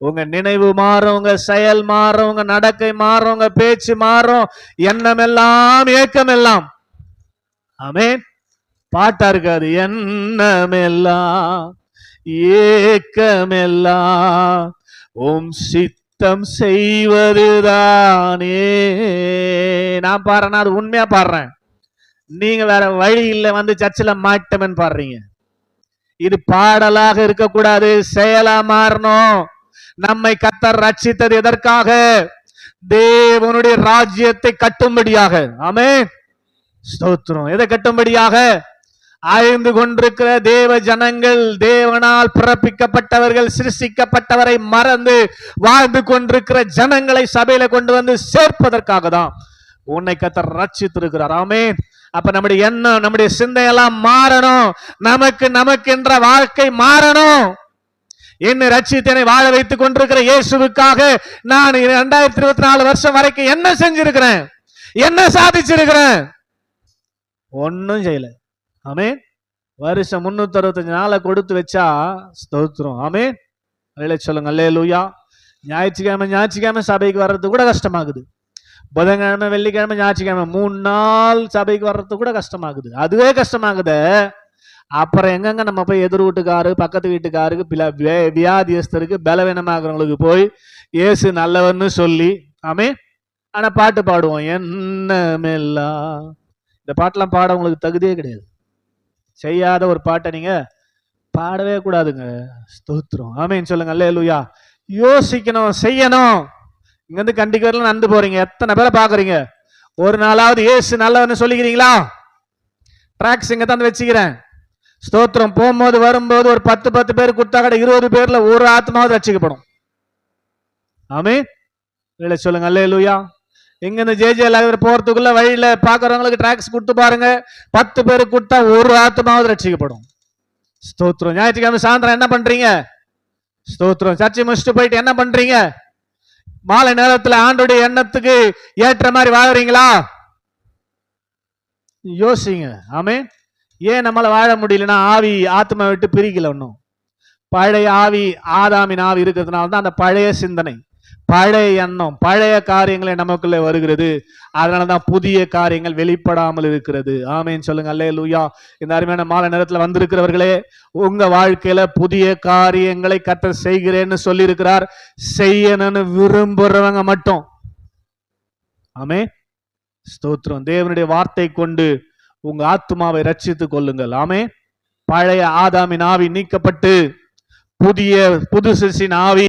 உங்க நினைவு மாறும், உங்க செயல் மாறும், உங்க நடக்கை மாறும், உங்க பேச்சு மாறும், எண்ணம் எல்லாம் ஏக்கம் எல்லாம். ஆமென். பாட்டா இருக்காது. எண்ணமெல்லாம் ஏக்கமெல்லாம் உம் சித்தம் செய்வதுதானே. நான் பாடுறேன்னா அது உண்மையா பாடுறேன். நீங்க வேற வழி இல்லை வந்து சர்ச்சில் மாட்டமன் பாடுறீங்க. இது பாடலாக இருக்கக்கூடாது, செயலா மாறணும். நம்மை கர்த்தர் ரட்சித்தது எதற்காக? தேவனுடைய ராஜ்யத்தை கட்டும்படியாக. ஆமென். ஸ்தோத்திரம். எதை கட்டும்படியாக? ஆய்ந்து கொண்டிருக்கிற தேவ ஜனங்கள், தேவனால் பிறப்பிக்கப்பட்டவர்கள், சிருஷ்டிக்கப்பட்டவரை மறந்து வாழ்ந்து கொண்டிருக்கிற ஜனங்களை சபையில கொண்டு வந்து சேர்ப்பதற்காக தான் உன்னை கர்த்தர் ரட்சித்திருக்கிறார். ஆமென். அப்ப நம்முடைய எண்ணம், நம்முடைய சிந்தையெல்லாம் மாறணும். நமக்கு என்ற வாழ்க்கை மாறணும். என்னை ரட்சித்தனை வாழ வைத்துக் கொண்டிருக்கிற இயேசுவுக்காக நான் 2024 வருஷம் வரைக்கும் என்ன செஞ்சிருக்கிறேன்? என்ன சாதிச்சிருக்கிறேன்? ஒன்னும் செய்யல. ஆமென். வருஷம் 365 நாளை கொடுத்து வச்சா ஸ்தோத்திரம். ஆமென். சொல்லுங்க அல்லேலூயா. ஞாயிற்றுக்கிழமை சபைக்கு வர்றது கூட கஷ்டமாகுது. புதன்கிழமை, வெள்ளிக்கிழமை, ஞாயிற்றுக்கிழமை 3 நாள் சபைக்கு வர்றது கூட கஷ்டமாகுது. அதுவே கஷ்டமாகுது. அப்புறம் எங்கங்க நம்ம போய் எதிர் வீட்டுக்காரு, பக்கத்து வீட்டுக்காருக்கு, வியாதியஸ்தருக்கு, பலவீனமாகிறவங்களுக்கு போய் இயேசு நல்லவன்னு சொல்லி, ஆமென். ஆனா பாட்டு பாடுவோம். என்னமெல்லாம். இந்த பாட்டெல்லாம் பாட உங்களுக்கு தகுதியே கிடையாது. செய்யாத ஒரு பாட்டை நீங்க பாடவே கூடாதுங்க. ஸ்தோத்திரம். ஆமென். சொல்லுங்க அல்லேலூயா. யோசிக்கணும், செய்யணும். இங்க இருந்து கண்டிக்கிறதுல நடந்து போறீங்க. எத்தனை பேரை பாக்குறீங்க? ஒரு நாளாவது இயேசு நல்லவன்னு சொல்லிக்கிறீங்களா? டிராக்ஸ் இங்க தான் வச்சுக்கிறேன். ஸ்தோத்திரம். போகும்போது வரும்போது ஒரு 10 பேர் கொடுத்தா கூட 20 பேர்ல ஒரு ஆத்மாவது ரட்சிக்கப்படும். ஆமென். சொல்லுங்க அல்லேலூயா. எங்க இந்த ஜேஜேல போறதுக்குள்ள வழியில பாக்குறவங்களுக்கு டிராக்ஸ் கொடுத்து பாருங்க. 10 பேருக்கு கொடுத்தா ஒரு ஆத்மாவது ரட்சிக்கப்படும். ஸ்தோத்திரம். ஞாயிற்றுக்கிழமை சாயந்தரம் என்ன பண்றீங்க? ஸ்தோத்திரம். சர்ச்சை முடிச்சுட்டு போயிட்டு என்ன பண்றீங்க? மாலை நேரத்துல ஆண்டோடைய எண்ணத்துக்கு ஏற்ற மாதிரி வாழறீங்களா? யோசிங்க. ஆமென். ஏன் நம்மளால வாழ முடியலன்னா ஆவி ஆத்மா விட்டு பிரிக்கல. ஒன்னும் பழைய ஆவி, ஆதாமின் ஆவி இருக்கிறதுனால தான் அந்த பழைய சிந்தனை, பழைய எண்ணம், பழைய காரியங்களை நமக்குள்ள வருகிறது. அதனாலதான் புதிய காரியங்கள் வெளிப்படாமல் இருக்கிறது. ஆமென். சொல்லுங்க அல்லேலூயா. இந்த அருமையான மாலை நேரத்துல வந்திருக்கிறவர்களே, உங்க வாழ்க்கையில புதிய காரியங்களை கர்த்தர் செய்கிறேன்னு சொல்லி இருக்கிறார். செய்யணும்னு விரும்புறவங்க மட்டும். ஆமென். ஸ்தோத்திரம். தேவனுடைய வார்த்தை கொண்டு உங்க ஆத்மாவை ரட்சித்துக் கொள்ளுங்கள். ஆமென். பழைய ஆதாமின் ஆவி நீக்கப்பட்டு புது சிருஷ்டியின் ஆவி